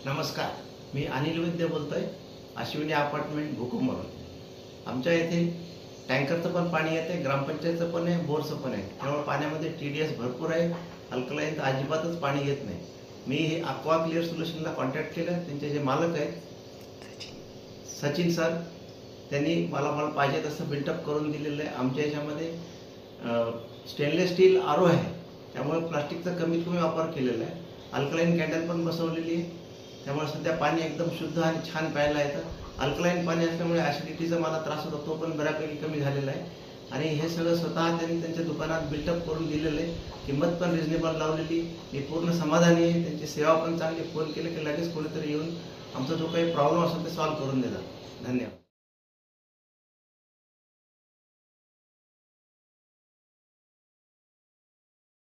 नमस्कार, मी अनिल वैद्य बोलतोय, अश्विनी अपार्टमेंट भूकंपवरून। आमच्या येथे टँकरचं पण पाणी येते, ग्रामपंचायतचं पण आहे, बोरचं पण आहे। त्यामुळे पाण्यामध्ये TDS भरपूर आहे, अल्कलाईन तर अजिबातच पाणी येत नाही। मी हे aqua clear सोल्युशनला कॉन्टॅक्ट केलं, त्यांचे जे मालक आहेत सचिन सर, त्यांनी मला पाहिजे तसं बिल्टअप करून दिलेलं आहे। आमच्या याच्यामध्ये स्टेनलेस स्टील RO आहे, त्यामुळे प्लास्टिकचा कमीत कमी वापर केलेला आहे। अल्कलाईन कॅन्डल पण बसवलेली आहे, त्यामुळे सध्या पाणी एकदम शुद्ध आणि छान प्यायला येतं। अल्कलाईन पाणी असल्यामुळे ॲसिडिटीचा मला त्रास होता, तो पण बऱ्यापैकी कमी झालेला आहे। आणि हे सगळं स्वतः त्यांनी त्यांच्या दुकानात बिल्टअप करून दिलेलं आहे। किंमत पण रिजनेबल लावलेली, मी पूर्ण समाधानी आहे। त्यांची सेवा पण चांगली, फोन केलं की लगेच कोणीतरी येऊन आमचा जो काही प्रॉब्लेम असेल ते सॉल्व्ह करून देतात। धन्यवाद।